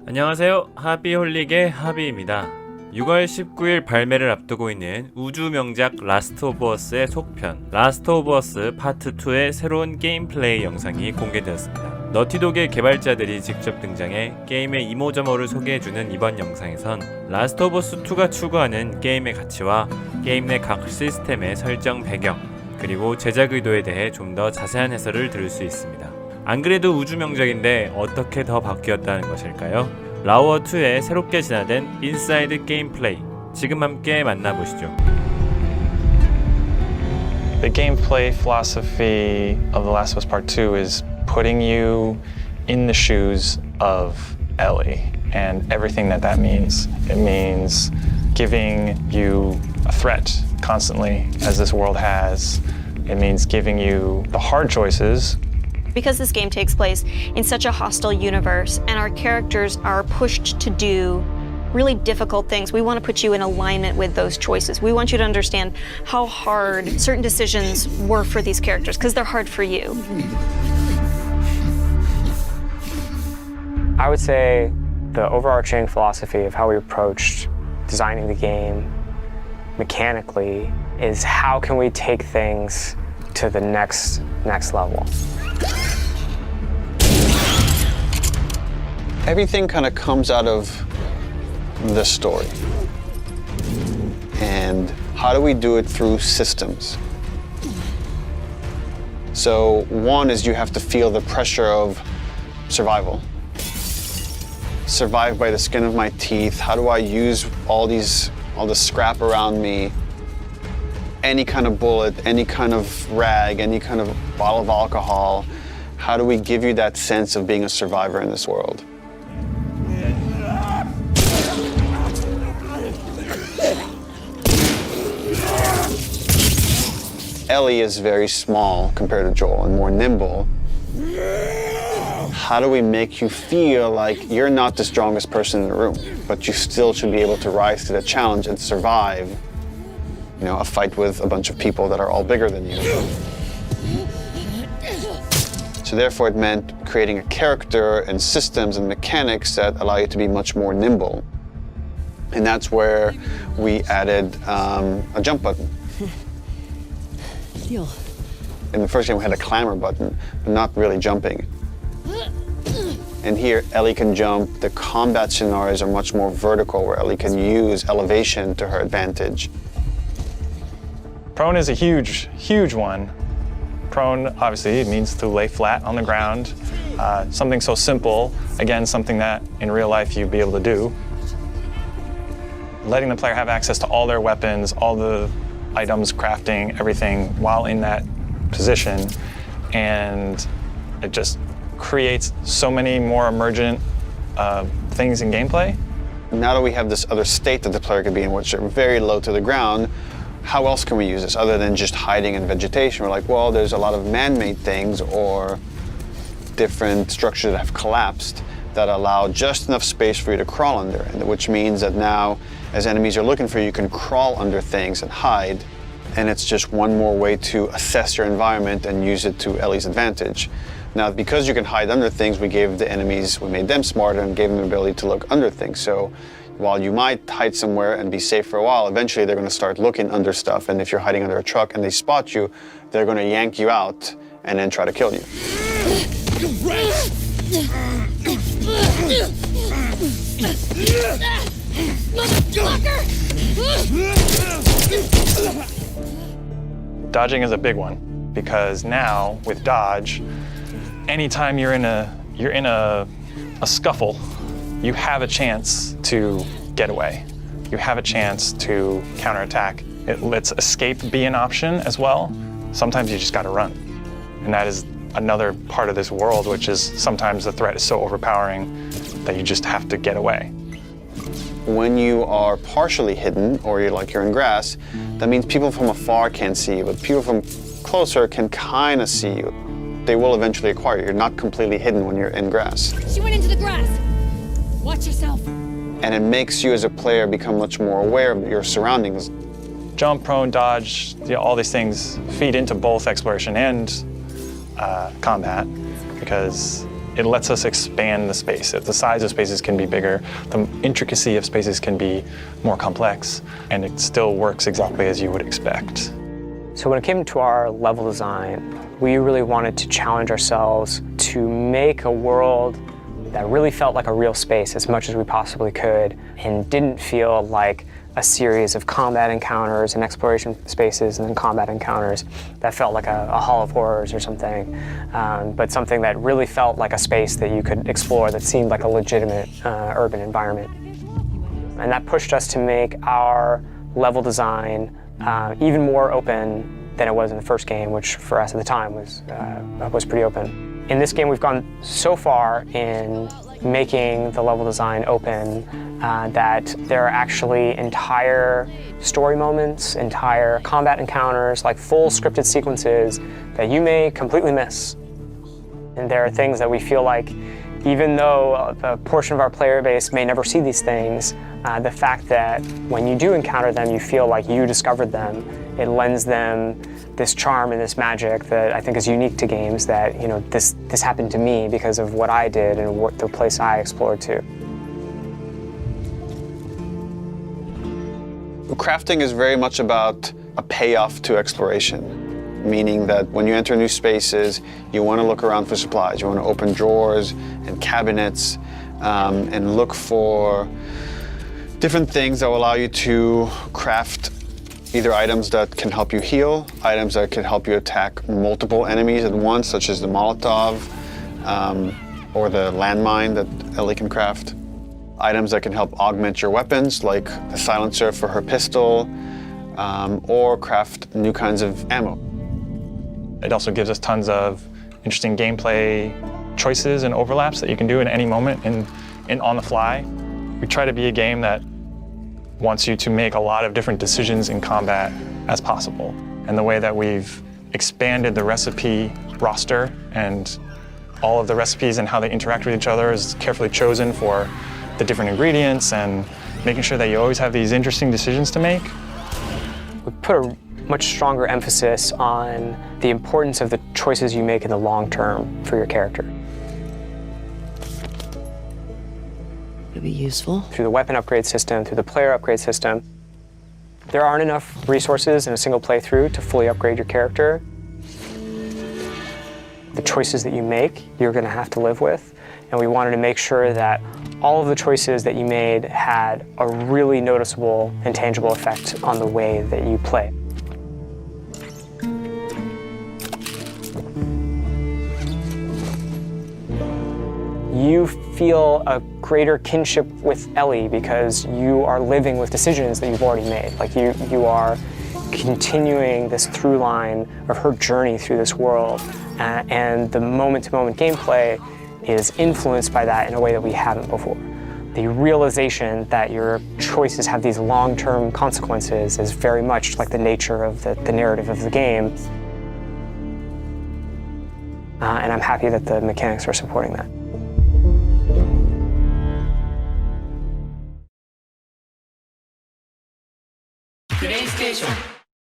안녕하세요. 하비홀릭의 하비입니다. 6월 19일 발매를 앞두고 있는 우주명작 라스트오브어스의 속편 라스트오브어스 파트 2의 새로운 게임플레이 영상이 공개되었습니다. 너티독의 개발자들이 직접 등장해 게임의 이모저모를 소개해주는 이번 영상에선 라스트오브어스2가 추구하는 게임의 가치와 게임 내 각 시스템의 설정 배경, 그리고 제작 의도에 대해 좀 더 자세한 해설을 들을 수 있습니다. 안 그래도 우주명작인데 어떻게 더 바뀌었다는 것일까요? 라우어2에 새롭게 진화된 인사이드게임플레이, 지금 함께 만나보시죠. The gameplay philosophy of The Last of Us Part 2 is putting you in the shoes of Ellie and everything that means. It means giving you a threat constantly, as this world has. It means giving you the hard choices. Because this game takes place in such a hostile universe and our characters are pushed to do really difficult things, we want to put you in alignment with those choices. We want you to understand how hard certain decisions were for these characters, because they're hard for you. I would say the overarching philosophy of how we approached designing the game mechanically is how can we take things to the next level. Everything kind of comes out of the story. And how do we do it through systems? So one is you have to feel the pressure of survival. Survive by the skin of my teeth. How do I use all the scrap around me? Any kind of bullet, any kind of rag, any kind of bottle of alcohol. How do we give you that sense of being a survivor in this world? Ellie is very small compared to Joel and more nimble. How do we make you feel like you're not the strongest person in the room, but you still should be able to rise to the challenge and survive, you know, a fight with a bunch of people that are all bigger than you? So therefore it meant creating a character and systems and mechanics that allow you to be much more nimble. And that's where we added a jump button. Deal. In the first game we had a clamber button, but not really jumping. And here Ellie can jump. The combat scenarios are much more vertical, where Ellie can use elevation to her advantage. Prone is a huge one. Prone, obviously, it means to lay flat on the ground. Something so simple, again, something that in real life you'd be able to do. Letting the player have access to all their weapons, all the items, crafting, everything while in that position. And it just creates so many more emergent things in gameplay. Now that we have this other state that the player could be in, which are very low to the ground, how else can we use this other than just hiding in vegetation? We're like, well, there's a lot of man-made things or different structures that have collapsed that allow just enough space for you to crawl under, which means that now, as enemies are looking for you, you can crawl under things and hide, and it's just one more way to assess your environment and use it to Ellie's advantage. Now, because you can hide under things, we made them smarter and gave them the ability to look under things. So while you might hide somewhere and be safe for a while, eventually they're going to start looking under stuff, and if you're hiding under a truck and they spot you, they're going to yank you out and then try to kill you. Dodging is a big one, because now with dodge, anytime you're in a scuffle, you have a chance to get away. You have a chance to counterattack. It lets escape be an option as well. Sometimes you just gotta run. And that is another part of this world, which is sometimes the threat is so overpowering that you just have to get away. When you are partially hidden, or you're in grass, that means people from afar can't see you, but people from closer can kind of see you. They will eventually acquire you. You're not completely hidden when you're in grass. She went into the grass. Watch yourself. And it makes you as a player become much more aware of your surroundings. Jump, prone, dodge, all these things feed into both exploration and combat, because It lets us expand the space. The size of spaces can be bigger, the intricacy of spaces can be more complex, and it still works exactly as you would expect. So when it came to our level design, we really wanted to challenge ourselves to make a world that really felt like a real space as much as we possibly could and didn't feel like a series of combat encounters and exploration spaces and then combat encounters that felt like a hall of horrors or something, but something that really felt like a space that you could explore that seemed like a legitimate urban environment. And that pushed us to make our level design even more open than it was in the first game, which for us at the time was pretty open. In this game, we've gone so far in making the level design open that there are actually entire story moments, entire combat encounters, like full scripted sequences that you may completely miss. And there are things that we feel like, even though a portion of our player base may never see these things, the fact that when you do encounter them, you feel like you discovered them, it lends them this charm and this magic that I think is unique to games, that, you know, this happened to me because of what I did and what the place I explored to. Crafting is very much about a payoff to exploration, meaning that when you enter new spaces, you want to look around for supplies. You want to open drawers and cabinets and look for different things that will allow you to craft either items that can help you heal, items that can help you attack multiple enemies at once, such as the Molotov or the landmine that Ellie can craft. Items that can help augment your weapons, like the silencer for her pistol, or craft new kinds of ammo. It also gives us tons of interesting gameplay choices and overlaps that you can do in any moment and on the fly. We try to be a game that wants you to make a lot of different decisions in combat as possible. And the way that we've expanded the recipe roster and all of the recipes and how they interact with each other is carefully chosen for the different ingredients and making sure that you always have these interesting decisions to make. We put a much stronger emphasis on the importance of the choices you make in the long term for your character. It'll be useful. Through the weapon upgrade system, through the player upgrade system, there aren't enough resources in a single playthrough to fully upgrade your character. The choices that you make, you're going to have to live with, and we wanted to make sure that all of the choices that you made had a really noticeable and tangible effect on the way that you play. You feel a greater kinship with Ellie because you are living with decisions that you've already made. Like you are continuing this through line of her journey through this world, and the moment-to-moment gameplay is influenced by that in a way that we haven't before. The realization that your choices have these long-term consequences is very much like the nature of the narrative of the game. And I'm happy that the mechanics are supporting that. 플레이스테이션